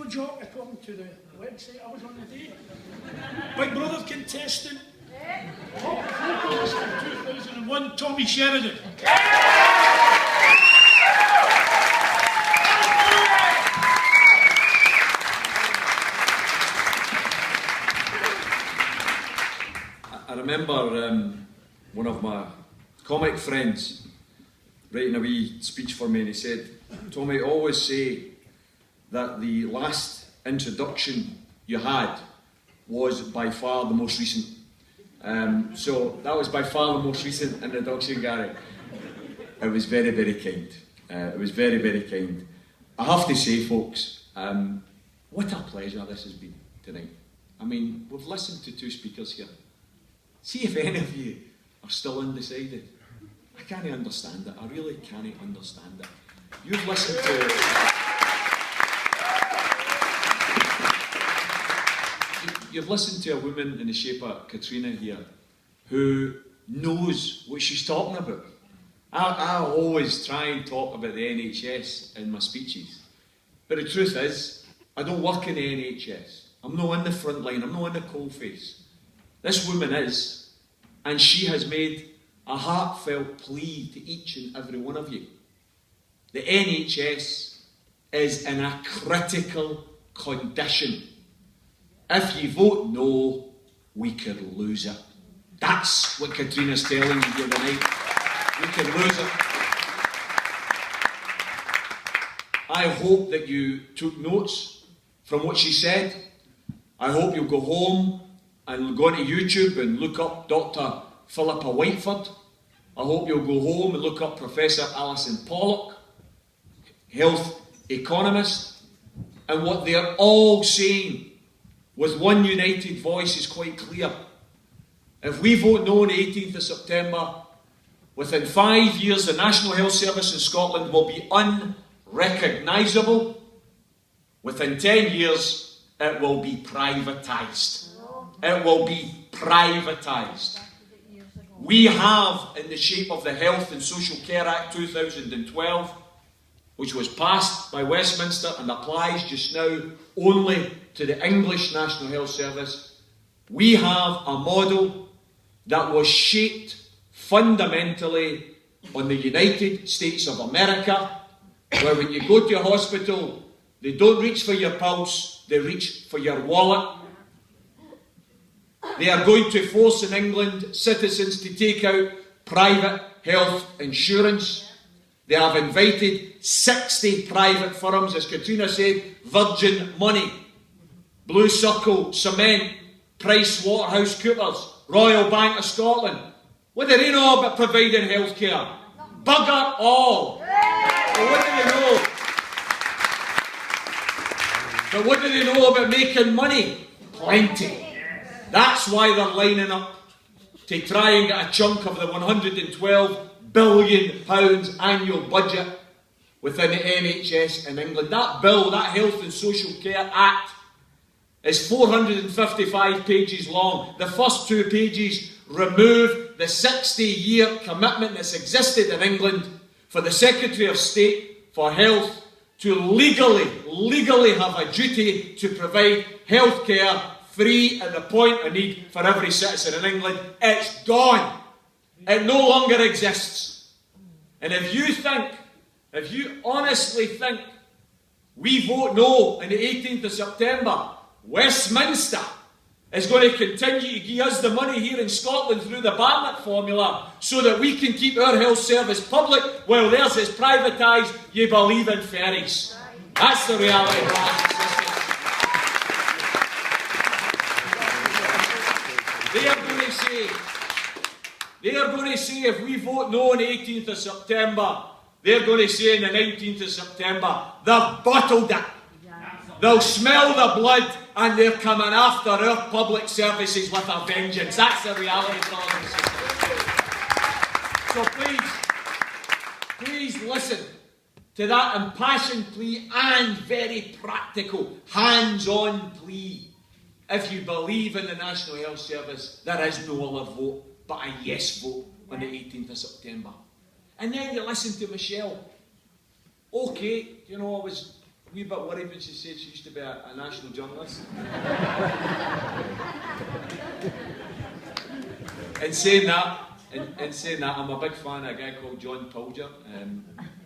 joke according to the website I was on the day. Big Brother contestant. Top vocalist in 2001, Tommy Sheridan. I remember one of my comic friends writing a wee speech for me, and he said, "Tommy, always say that the last introduction you had was by far the most recent." So that was by far the most recent introduction, Gary. It was very, very kind. It was very, very kind. I have to say, folks, what a pleasure this has been tonight. I mean, we've listened to two speakers here. See if any of you are still undecided. I can't understand it. I really can't understand it. You've listened to a woman in the shape of Katrina here who knows what she's talking about. I always try and talk about the NHS in my speeches. But the truth is, I don't work in the NHS. I'm not in the front line. I'm not in the coalface. This woman is, and she has made a heartfelt plea to each and every one of you. The NHS is in a critical condition. If you vote no, we could lose it. That's what Katrina's telling you here tonight. We could lose it. I hope that you took notes from what she said. I hope you'll go home and go onto YouTube and look up Dr. Philippa Whiteford. I hope you'll go home and look up Professor Alison Pollock, health economist, and what they're all saying with one united voice is quite clear. If we vote no on the 18th of September, within 5 years the National Health Service in Scotland will be unrecognisable. Within 10 years it will be privatised. It will be privatised. We have, in the shape of the Health and Social Care Act 2012, which was passed by Westminster and applies just now only to the English National Health Service, we have a model that was shaped fundamentally on the United States of America, where when you go to a hospital, they don't reach for your pulse, they reach for your wallet. They are going to force in England citizens to take out private health insurance. They have invited 60 private firms, as Katrina said, Virgin Money, Blue Circle Cement, Price Waterhouse Coopers, Royal Bank of Scotland. What do they know about providing health care? Bugger all. But what do they know? But what do they know about making money? Plenty. That's why they're lining up to try and get a chunk of the £112 billion annual budget within the NHS in England. That bill, that Health and Social Care Act, is 455 pages long. The first 2 pages remove the 60-year commitment that's existed in England for the Secretary of State for Health to legally have a duty to provide health care free at the point of need for every citizen in England. It's gone. It no longer exists. And if you honestly think we vote no on the 18th of September, Westminster is going to continue to give us the money here in Scotland through the Barnett formula so that we can keep our health service public while theirs is privatised, you believe in fairies. That's the reality of our existence. They are going to say if we vote no on the 18th of September, they're going to say on the 19th of September, they've bottled it. They'll smell the blood and they're coming after our public services with a vengeance. That's the reality, brothers and sisters. So please listen to that impassioned plea and very practical, hands-on plea. If you believe in the National Health Service, there is no other vote but a yes vote on the 18th of September. And then you listen to Michelle. Okay, you know, wee bit worried when she said she used to be a national journalist. In saying that, I'm a big fan of a guy called John Pilger.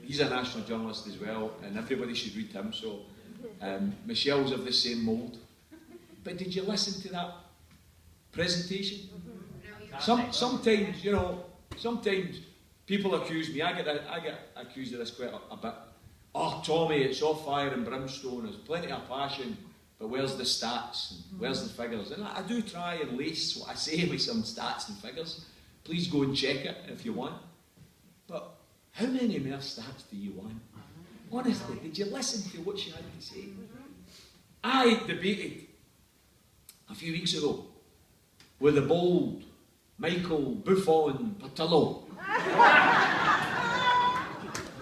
He's a national journalist as well, and everybody should read him. So Michelle's of the same mould. But did you listen to that presentation? Sometimes, you know, sometimes people accuse me. I get accused of this quite a bit. Oh, Tommy, it's all fire and brimstone. There's plenty of passion, but where's the stats? And where's the figures? And I do try and lace what I say with some stats and figures. Please go and check it if you want. But how many more stats do you want? Honestly, did you listen to what she had to say? I debated a few weeks ago with the bold Michael Buffon Patillo. I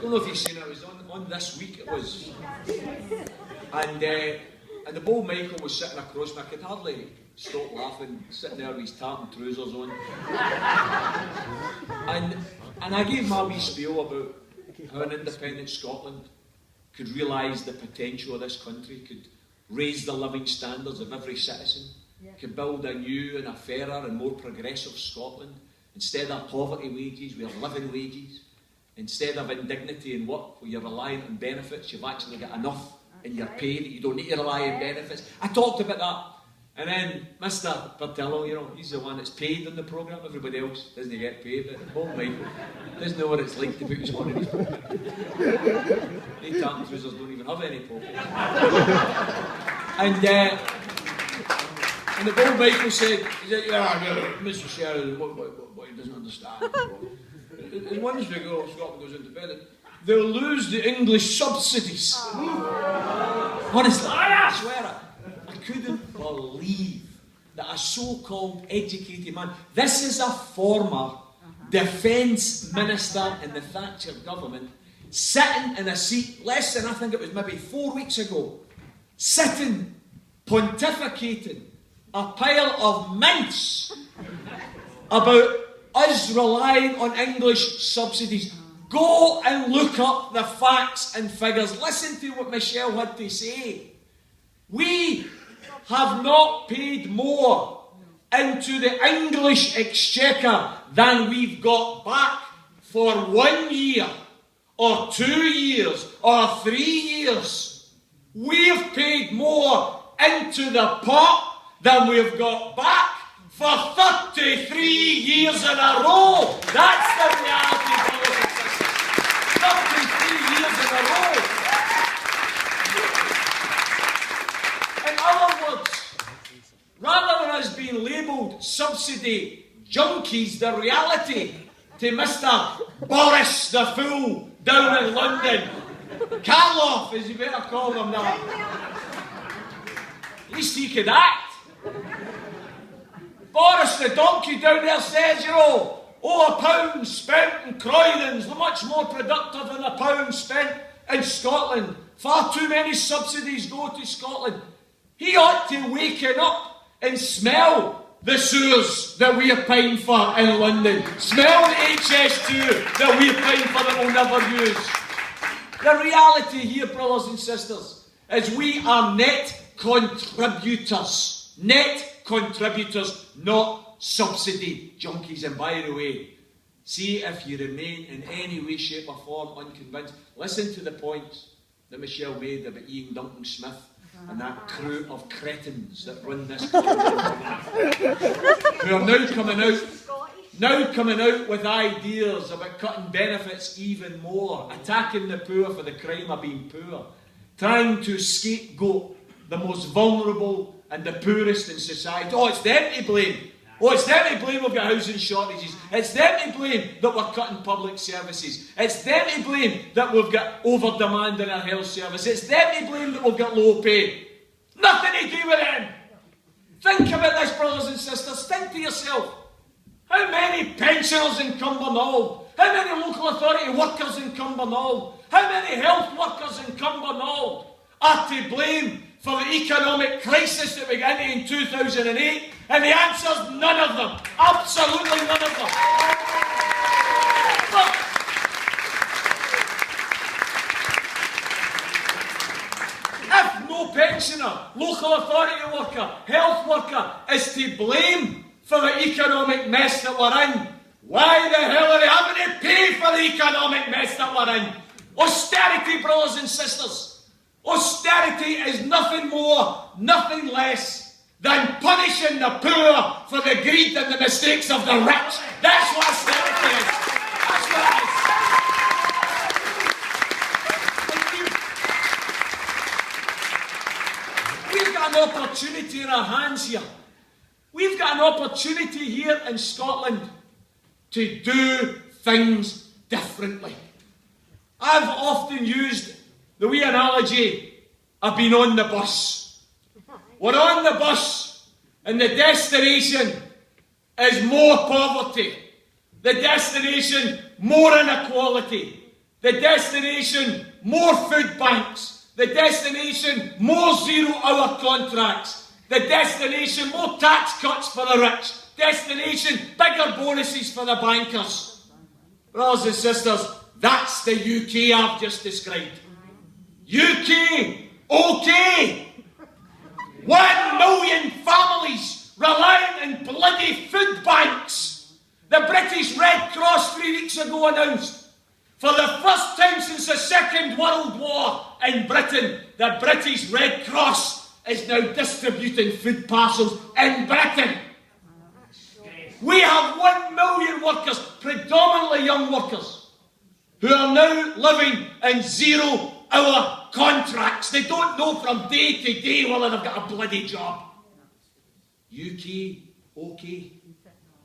don't know if you've seen it. It was on This Week. It was, and the bold Michael was sitting across me. I could hardly stop laughing, sitting there with his tartan trousers on. And I gave my wee spiel about how an independent Scotland could realise the potential of this country, could raise the living standards of every citizen, could build a new and a fairer and more progressive Scotland. Instead of poverty wages, we have living wages. Instead of indignity in work, where you're reliant on benefits, you've actually got enough in your pay that you don't need to rely on benefits. I talked about that. And then Mr. Patillo, you know, he's the one that's paid in the programme. Everybody else doesn't get paid, but Paul Michael doesn't know what it's like to put his money in his pocket. They tartan trousers don't even have any pockets. And the Paul Michael said, Mr. Sheridan, what he doesn't understand. As once we go, Scotland goes independent, they'll lose the English subsidies. Honestly, I swear it. I couldn't believe that a so-called educated man, this is a former defence minister in the Thatcher government, sitting in a seat less than, I think it was maybe 4 weeks ago, sitting, pontificating a pile of mince about us relying on English subsidies. Go and look up the facts and figures. Listen to what Michelle had to say. We have not paid more into the English exchequer than we've got back for 1 year, or 2 years, or 3 years. We've paid more into the pot than we've got back for 33 years in a row. That's the reality, brothers and sisters. 33 years in a row. In other words, rather than us being labelled subsidy junkies, the reality to Mr. Boris the Fool down in London, Karloff, as you better call him now, at least he could act. Boris the donkey down there says, you know, £1 spent in Croydon's much more productive than £1 spent in Scotland. Far too many subsidies go to Scotland. He ought to waken up and smell the sewers that we are paying for in London. Smell the HS2 that we are paying for that we'll never use. The reality here, brothers and sisters, is we are net contributors. Net contributors, not subsidy junkies. And by the way, see if you remain in any way, shape or form unconvinced. Listen to the points that Michelle made about Ian Duncan Smith and that crew of cretins that run this country, who are now coming out with ideas about cutting benefits even more, attacking the poor for the crime of being poor, trying to scapegoat the most vulnerable and the poorest in society. Oh, it's them to blame. Oh, it's them to blame we've got housing shortages. It's them to blame that we're cutting public services. It's them to blame that we've got over-demand in our health service. It's them to blame that we've got low pay. Nothing to do with them. Think about this, brothers and sisters. Think to yourself. How many pensioners in Cumbernauld? How many local authority workers in Cumbernauld? How many health workers in Cumbernauld are to blame for the economic crisis that we got into in 2008? And the answer is none of them. Absolutely none of them. pensioner, local authority worker, health worker is to blame for the economic mess that we're in. Why the hell are they having to pay for the economic mess that we're in? Austerity, brothers and sisters. Austerity is nothing more, nothing less than punishing the poor for the greed and the mistakes of the rich. That's what austerity is. That's what it is. We've got an opportunity in our hands here. We've got an opportunity here in Scotland to do things differently. I've often used the wee analogy, I've been on the bus. We're on the bus and the destination is more poverty. The destination, more inequality. The destination, more food banks. The destination, more zero-hour contracts. The destination, more tax cuts for the rich. Destination, bigger bonuses for the bankers. Brothers and sisters, that's the UK I've just described. UK, okay. 1 million families reliant on bloody food banks. The British Red Cross 3 weeks ago announced, for the first time since the Second World War in Britain, the British Red Cross is now distributing food parcels in Britain. We have 1 million workers, predominantly young workers, who are now living in zero-hour contracts. They don't know from day to day whether they've got a bloody job. UK, okay.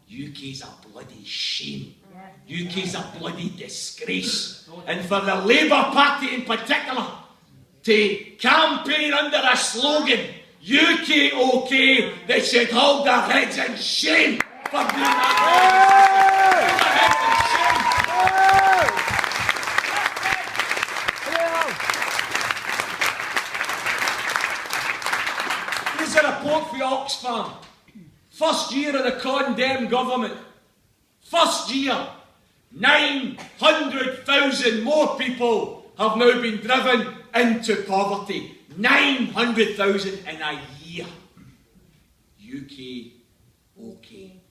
UK's a bloody shame. UK's a bloody disgrace. And for the Labour Party in particular to campaign under a slogan, UK okay, they should hold their heads in shame for doing that. Here's a report for Oxfam. First year of the condemned government. First year, 900,000 more people have now been driven into poverty. 900,000 in a year. UK, okay.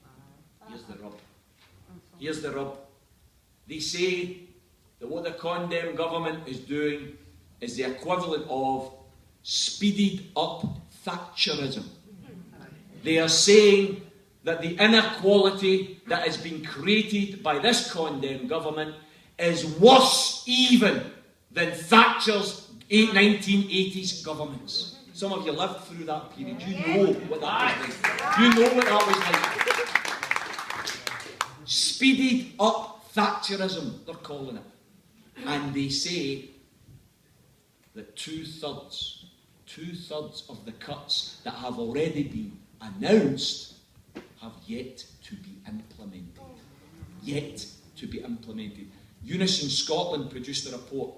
Here's the rub. Here's the rub. They say that what the condemned government is doing is the equivalent of speeded up Thatcherism. They are saying that the inequality that has been created by this condemned government is worse even than Thatcher's 1980s governments. Some of you lived through that period. You know what that was like. You know what that was like. Speeded up Thatcherism, they're calling it. And they say that two-thirds of the cuts that have already been announced have yet to be implemented. Yet to be implemented. Unison Scotland produced a report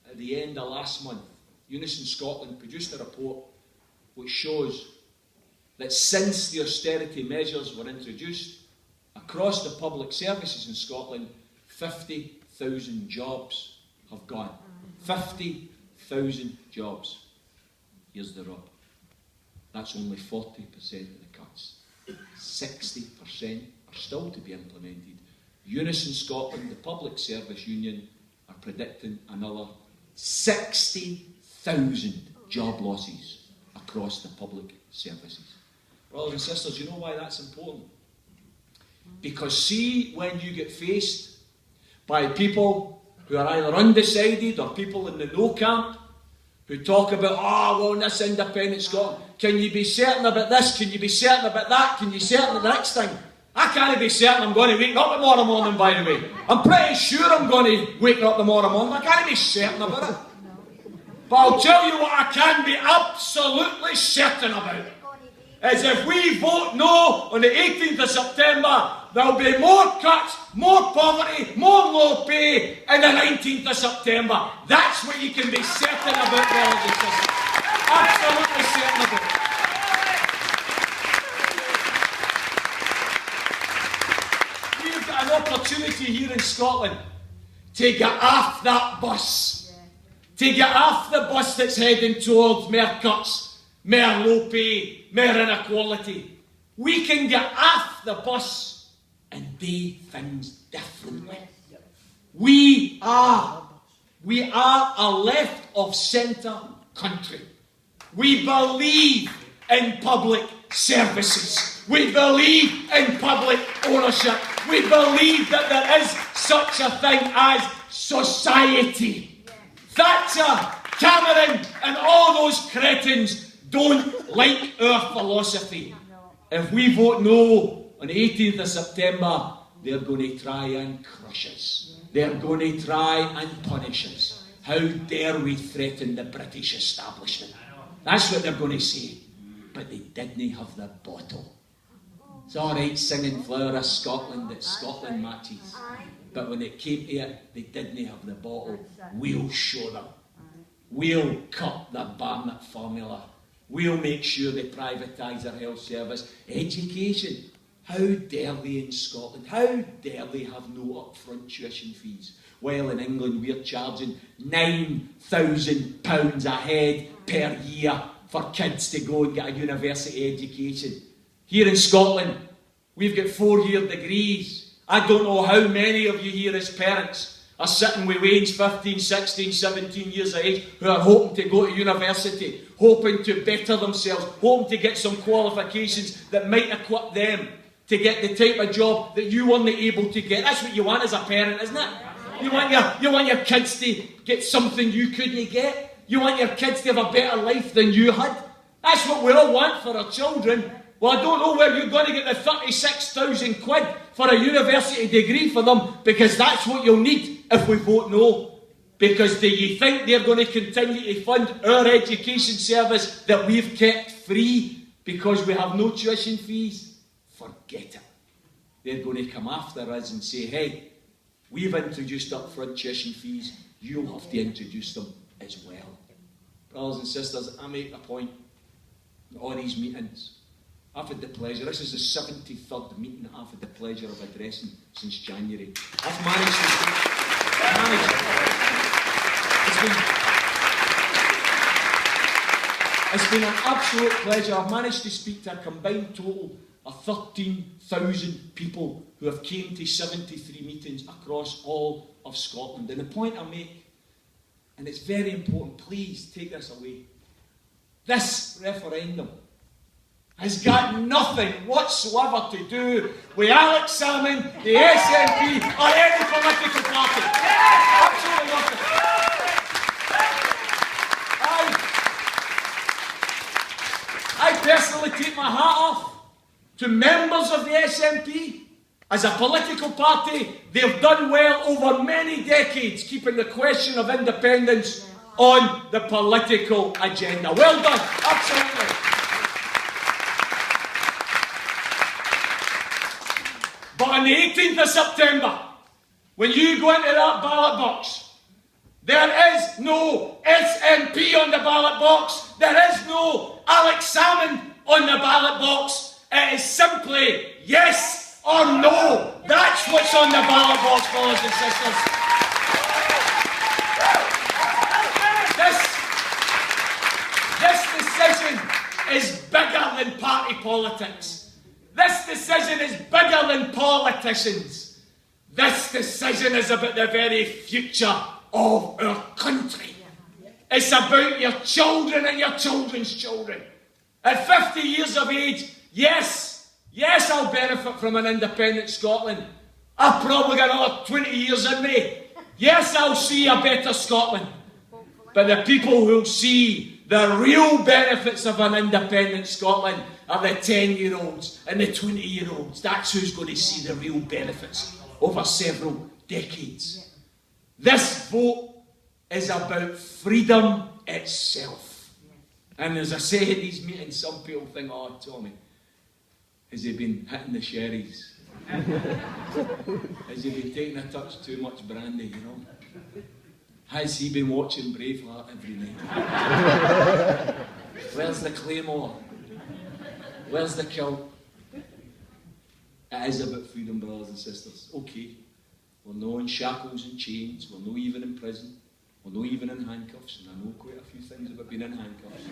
at the end of last month. Unison Scotland produced a report which shows that since the austerity measures were introduced, across the public services in Scotland, 50,000 jobs have gone. 50,000 jobs. Here's the rub. That's only 40% of the cuts. 60% are still to be implemented. Unison Scotland, the Public Service Union, are predicting another 60,000 job losses across the public services. Brothers and sisters, you know why that's important? Because see, when you get faced by people who are either undecided or people in the no camp, who talk about, well, this independent Scotland, can you be certain about this? Can you be certain about that? Can you be certain of the next thing? I can't be certain I'm going to wake up tomorrow morning, by the way. I'm pretty sure I'm going to wake up tomorrow morning. I can't be certain about it. But I'll tell you what I can be absolutely certain about. Is if we vote no on the 18th of September, there'll be more cuts, more poverty, more low pay on the 19th of September. That's what you can be certain about, brothers and sisters. Absolutely certain about it. We've got an opportunity here in Scotland to get off that bus. to get off the bus that's heading towards more cuts, more low pay, more inequality. We can get off the bus and do things differently. We are a left of centre country. We believe in public services. We believe in public ownership. We believe that there is such a thing as society. Thatcher, Cameron and all those cretins don't like our philosophy. If we vote no on the 18th of September, they're going to try and crush us. They're going to try and punish us. How dare we threaten the British establishment? That's what they're going to say. But they didn't have the bottle. It's all right singing Flower of Scotland that Scotland matches. But when it came to it, they didn't have the bottle. We'll show them. We'll cut the Barnett formula. We'll make sure they privatise their health service. Education. How dare they in Scotland? How dare they have no upfront tuition fees? While in England we're charging £9,000 a head per year for kids to go and get a university education. Here in Scotland, we've got 4-year degrees. I don't know how many of you here as parents are sitting with Wayne's 15, 16, 17 years of age who are hoping to go to university, hoping to better themselves, hoping to get some qualifications that might equip them to get the type of job that you weren't able to get. That's what you want as a parent, isn't it? You want your kids to get something you couldn't get. You want your kids to have a better life than you had. That's what we all want for our children. Well, I don't know where you're going to get the 36,000 quid for a university degree for them, because that's what you'll need if we vote no. Because do you think they're going to continue to fund our education service that we've kept free because we have no tuition fees? Forget it. They're going to come after us and say, hey, we've introduced upfront tuition fees, you'll have to introduce them as well. Brothers and sisters, I make a point in all these meetings. I've had the pleasure, this is the 73rd meeting I've had the pleasure of addressing since January. I've managed to It's been an absolute pleasure. I've managed to speak to a combined total of 13,000 people who have came to 73 meetings across all of Scotland. And the point I make, and it's very important, please take this away. This referendum has got nothing whatsoever to do with Alex Salmon, the SNP, or any political party. Absolutely nothing. I personally take my hat off to members of the SNP. As a political party, they've done well over many decades keeping the question of independence on the political agenda. Well done, absolutely. But on the 18th of September, when you go into that ballot box, there is no SNP on the ballot box. There is no Alex Salmon on the ballot box. It is simply yes or no. That's what's on the ballot box, brothers and sisters. This decision is bigger than party politics. This decision is bigger than politicians. This decision is about the very future of our country. It's about your children and your children's children. At 50 years of age, yes, I'll benefit from an independent Scotland. I've probably got another 20 years in me. Yes, I'll see a better Scotland. But the people who'll see the real benefits of an independent Scotland are the 10-year-olds and the 20-year-olds. That's who's going to see the real benefits over several decades. This vote is about freedom itself. And as I say at these meetings, some people think, oh, Tommy, has he been hitting the sherries? Has he been taking a touch too much brandy, you know? Has he been watching Braveheart every night? Where's the claymore? Where's the kilt? It is about freedom, brothers and sisters. Okay, we're not in shackles and chains, we're not even in prison, Although even in handcuffs, and I know quite a few things about being in handcuffs.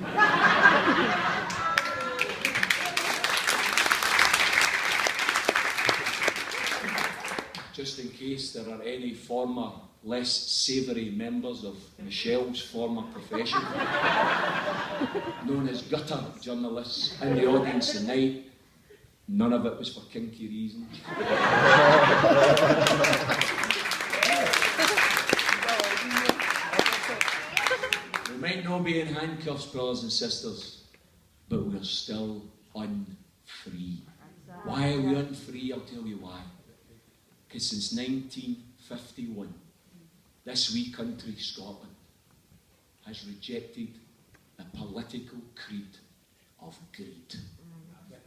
Just in case there are any former, less savoury members of Michelle's former profession, known as gutter journalists, in the audience tonight, none of it was for kinky reasons. We might not be in handcuffs, brothers and sisters, but we're still unfree. Why are we unfree? I'll tell you why. Because since 1951, this wee country, Scotland, has rejected the political creed of greed.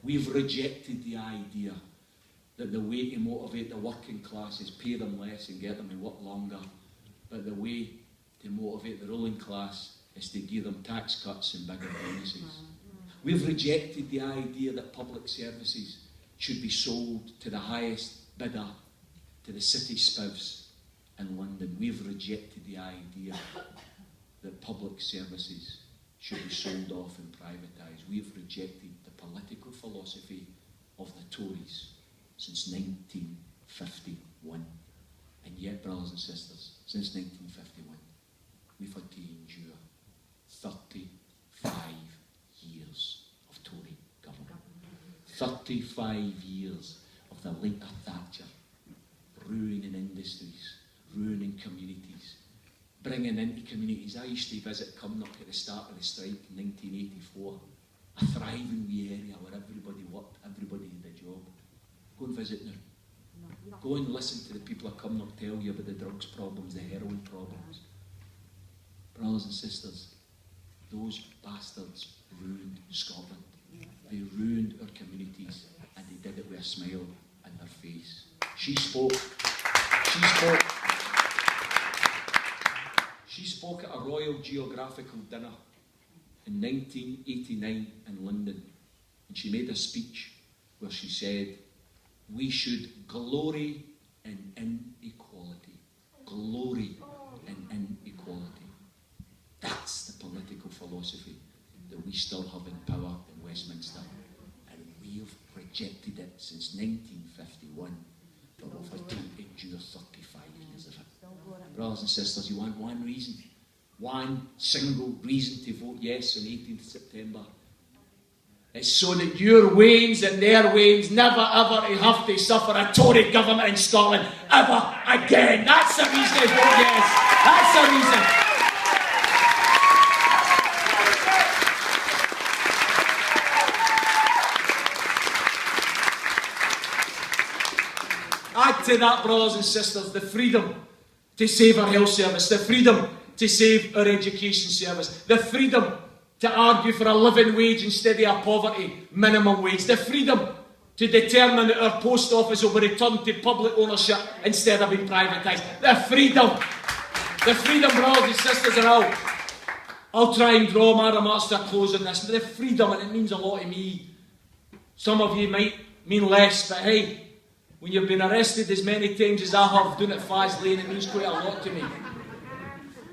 We've rejected the idea that the way to motivate the working class is pay them less and get them to work longer, but the way to motivate the ruling class is to give them tax cuts and bigger bonuses. We've rejected the idea that public services should be sold to the highest bidder, to the city spouse in London. We've rejected the idea that public services should be sold off and privatised. We've rejected the political philosophy of the Tories since 1951. And yet, brothers and sisters, since 1951, we've had to endure 35 years of Tory government. 35 years of the later Thatcher ruining industries, ruining communities, bringing into communities. I used to visit Cumbernauld at the start of the strike in 1984, a thriving wee area where everybody worked, everybody had a job. Go and visit now. Go and listen to the people of Cumbernauld tell you about the drugs problems, the heroin problems. Brothers and sisters, those bastards ruined Scotland. They ruined our communities, and they did it with a smile on their face. She spoke at a Royal Geographical dinner in 1989 in London, and she made a speech where she said, we should glory in inequality. Glory in inequality. That's the political philosophy that we still have in power in Westminster, and we've rejected it since 1951, but we've had to endure 35 years of it. Brothers and sisters, you want one reason, one single reason to vote yes on 18th September. It's so that your Waynes and their Waynes never ever have to suffer a Tory government in Scotland ever again. That's the reason to vote yes. That's the reason. Add to that, brothers and sisters, the freedom to save our health service, the freedom to save our education service, the freedom to argue for a living wage instead of a poverty minimum wage, the freedom to determine that our post office will be returned to public ownership instead of being privatised. The freedom, brothers and sisters, and I'll try and draw my remarks to a close on this, but the freedom, and it means a lot to me. Some of you might mean less, but hey, when you've been arrested as many times as I have down at Faz Lane, it means quite a lot to me.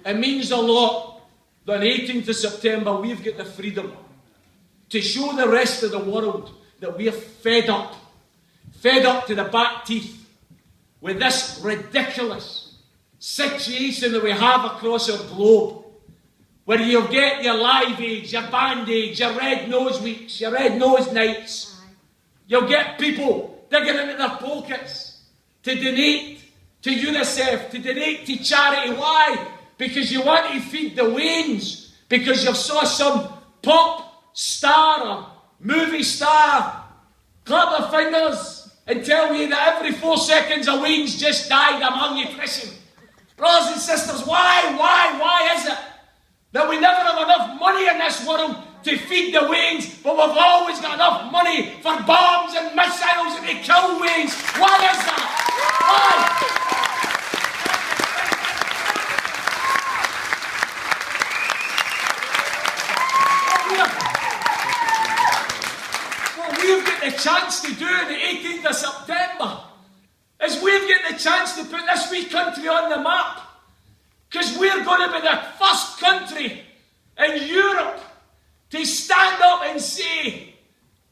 It means a lot that on 18th of September we've got the freedom to show the rest of the world that we're fed up to the back teeth with this ridiculous situation that we have across our globe, where you'll get your Live Aids, your Band Aids, your Red Nose Weeks, your Red Nose Nights. You'll get people digging into their pockets to donate to UNICEF, to donate to charity. Why? Because you want to feed the Waynes, because you saw some pop star or movie star clap their fingers and tell you that every 4 seconds a Wayne's just died of malnutrition. Brothers and sisters, why is it that we never have enough money in this world to feed the Waynes, but we've always got enough money for bombs and missiles and to kill Waynes? Why is that? Why? What we've got the chance to do on the 18th of September is we've got the chance to put this wee country on the map. Because Because we're going to be the first country in Europe to stand up and say,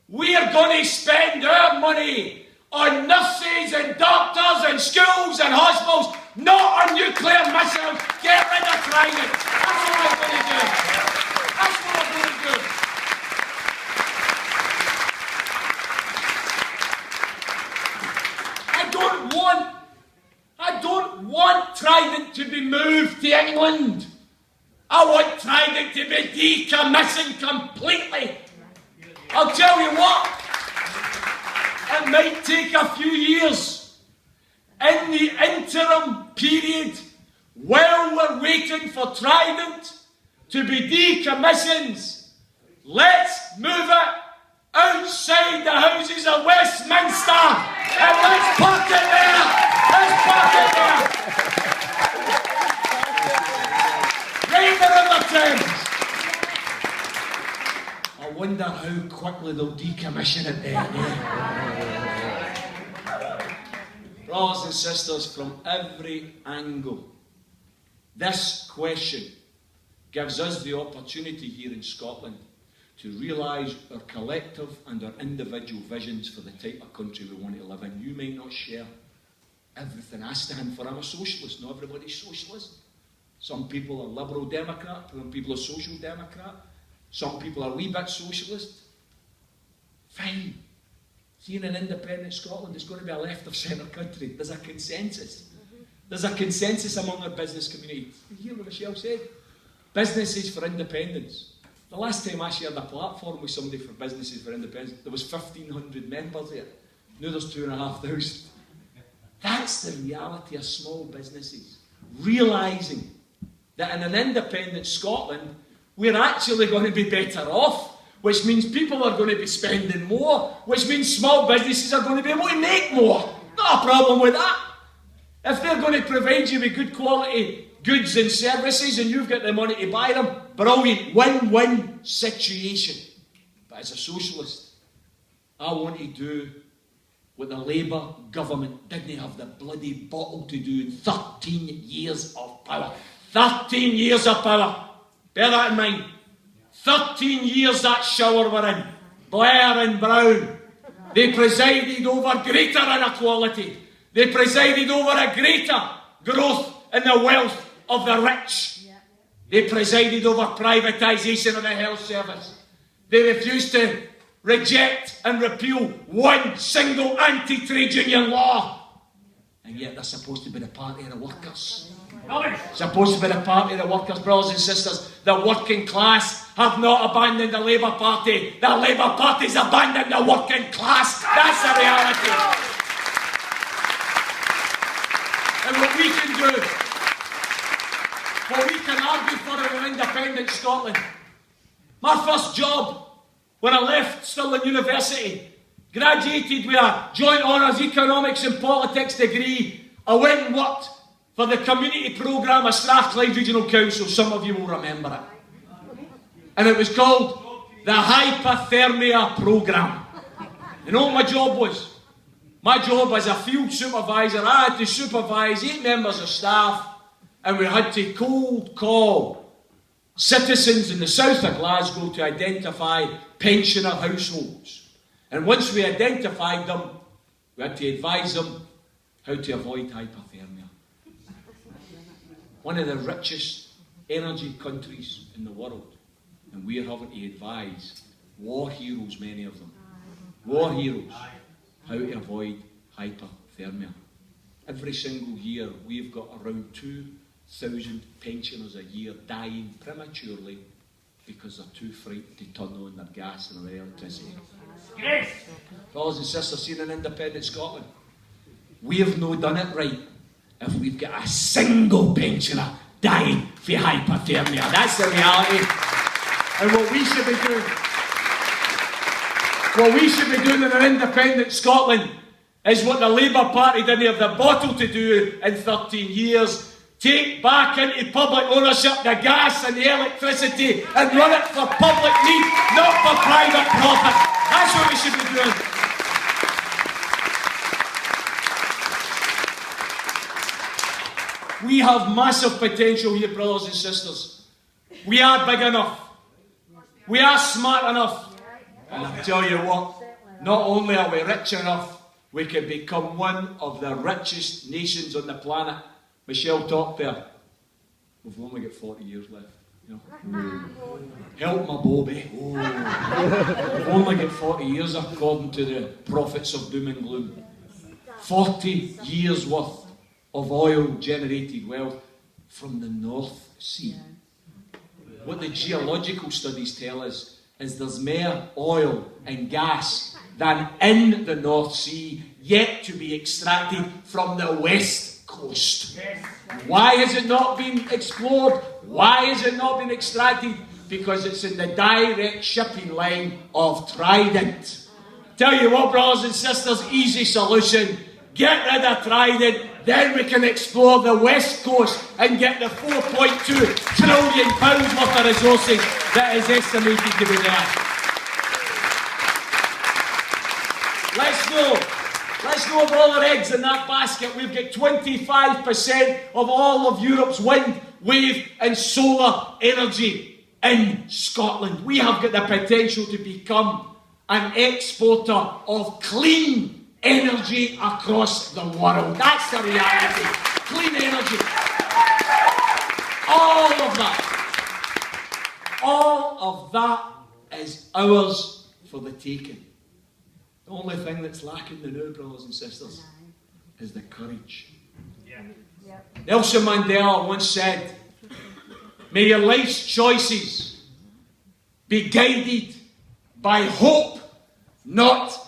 we're going to spend our money on nurses and doctors and schools and hospitals, not on nuclear missiles. Get rid of Trident. That's what we're going to do. That's what we're going to do. I don't want Trident to be moved to England. I want Trident to be decommissioned completely. I'll tell you what, it might take a few years. In the interim period, while we're waiting for Trident to be decommissioned, let's move it outside the Houses of Westminster and let's park it there. Let's park it there. Right the River Thames. I wonder how quickly they'll decommission it there. Brothers and sisters, from every angle, this question gives us the opportunity here in Scotland to realise our collective and our individual visions for the type of country we want to live in. You may not share everything I stand for. I'm a socialist. Not everybody's socialist. Some people are Liberal Democrat, some people are Social Democrat, some people are a wee bit socialist. Fine. See, in an independent Scotland, it's going to be a left of centre country. There's a consensus. There's a consensus among our business community. You hear what Michelle said? Businesses for independence. The last time I shared a platform with somebody for Businesses for Independence, there was 1,500 members there. Now there's 2,500. That's the reality of small businesses. Realising that in an independent Scotland, we're actually going to be better off, which means people are going to be spending more, which means small businesses are going to be able to make more. Not a problem with that. If they're going to provide you with good quality goods and services and you've got the money to buy them, brilliant, win-win situation. But as a socialist, I want to do what the Labour government didn't have the bloody bottle to do in 13 years of power. 13 years of power. Bear that in mind. 13 years that shower we're in. Blair and Brown. They presided over greater inequality. They presided over a greater growth in the wealth of the rich. They presided over privatisation of the health service. They refused to reject and repeal one single anti-trade union law. And yet they're supposed to be the party of the workers. Supposed to be the party of the workers, brothers and sisters. The working class have not abandoned the Labour Party. The Labour Party's abandoned the working class. That's the reality. And what we can do, what we can argue for in an independent Scotland. My first job, when I left Stirling University, graduated with a joint honours economics and politics degree, I went and worked for the community programme of Strathclyde Regional Council. Some of you will remember it. And it was called the Hypothermia Programme. You know what my job was? My job as a field supervisor, I had to supervise 8 members of staff, and we had to cold call citizens in the south of Glasgow to identify pensioner households. And once we identified them, we had to advise them how to avoid hypothermia. One of the richest energy countries in the world, and we're having to advise war heroes, many of them, war heroes, how to avoid hypothermia. Every single year, we've got around 2,000 pensioners a year dying prematurely because they're too frightened to turn on their gas and their electricity. Yes! Brothers and sisters, seen in independent Scotland, we've no done it right if we've got a single pensioner dying for hypothermia. That's the reality. And what we should be doing in an independent Scotland is what the Labour Party didn't have the bottle to do in 13 years. Take back into public ownership the gas and the electricity and run it for public need, not for private profit. That's what we should be doing. we have massive potential here, brothers and sisters. We are big enough. We are smart enough. And I tell you what, not only are we rich enough, we can become one of the richest nations on the planet. Michelle talked there. We've only got 40 years left. You know? Help my Bobby. Oh. We've only got 40 years according to the prophets of doom and gloom. 40 years worth of oil-generated wealth from the North Sea. What the geological studies tell us is there's more oil and gas than in the North Sea yet to be extracted from the West Coast. Why has it not been explored? Why has it not been extracted? Because it's in the direct shipping line of Trident. Tell you what, brothers and sisters, easy solution. Get rid of Trident, then we can explore the West Coast and get the £4.2 trillion worth of resources that is estimated to be there. Let's know of all our eggs in that basket. We've got 25% of all of Europe's wind, wave and solar energy in Scotland. We have got the potential to become an exporter of clean energy across the world. That's the reality. Clean energy. All of that is ours for the taking. The only thing that's lacking now, brothers and sisters, is the courage. Nelson Mandela once said, "May your life's choices be guided by hope, not